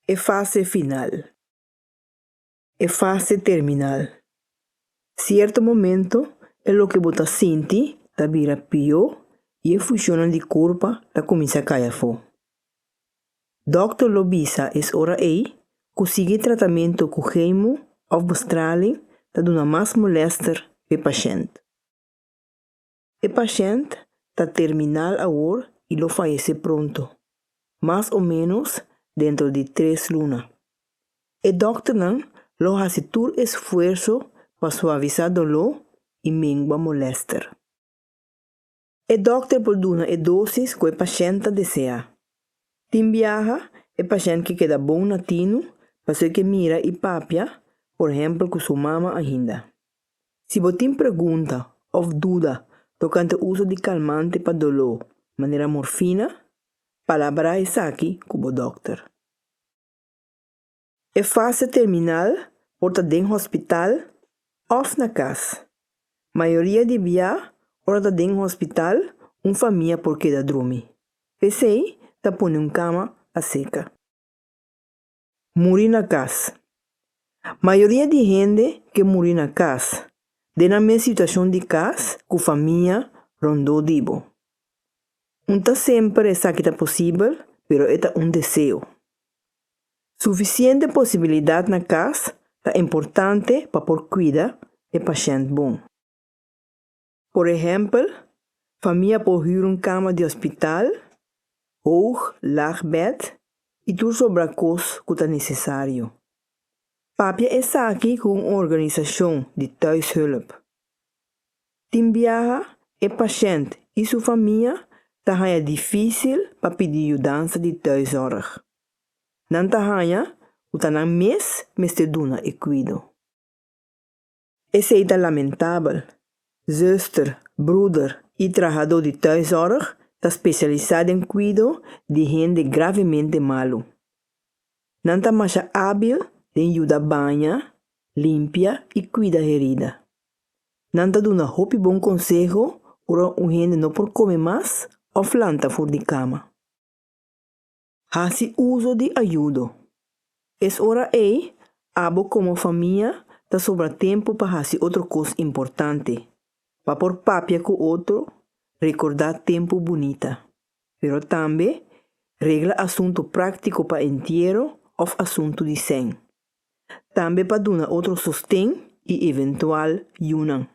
É fase final. É fase terminal. Cierto momento é lo que você sente, tá vira pior e a função de corpo tá começa a cair fora. Dr. Lobisa é hora aí, conseguir tratamento com queimo ou bestraling, tá dando mais molester para o paciente. O paciente tá terminal agora e lo falece pronto, mais ou menos dentro de 3 lunas. O doctor não lo hace todo esforço para suavizar dolor e mengua molester. O doctor pode dar a dose que o paciente deseja. Tem viaja o paciente que queda bom na tino, para que mira e papia, por exemplo, com sua mama ainda. Se você tem pergunta ou dúvida tocante o uso de calmante para dolor, maneira morfina, palavra é aqui com o doctor. A fase terminal pode estar em hospital ou na casa. Maioria de via pode estar em hospital, família por queda dormir. Pensei, tá põe cama a seca. Morir na casa. Maioria de gente que morre na casa, na mesma situação de casa, com família rondou dibo. Não tá sempre essa que tá possível, pero é desejo. Suficiente possibilidade na casa é importante para por cuidar do paciente bom. Por exemplo, família pode ir cama de hospital, hoog, laag bed e tudo sobre a coisa que é necessário. Papia é aqui com uma organização de thuishulp. Tem viaja, o paciente e sua família é difícil para pedir ajuda de thuiszorg. Não tahanha, o tanang mes te duna e cuido. Esse é lamentável. Zuster, broeder e trabalhador de thuiszorg está especializado em cuido de gente gravemente malo. Não está mais hábil de ajudar banha, limpia e cuida herida. Não está dando bom conselho para o gente não por comer mais ou planta fora de cama. Hace uso de ajuda. É hora aí, abo como família, tá sobra tempo para fazer outra coisa importante. Para por papia com outro, recordar tempo bonita. Pero também, regla assunto prático para entierro ou assunto de sem. Também para dar outro sostém e eventual yunang.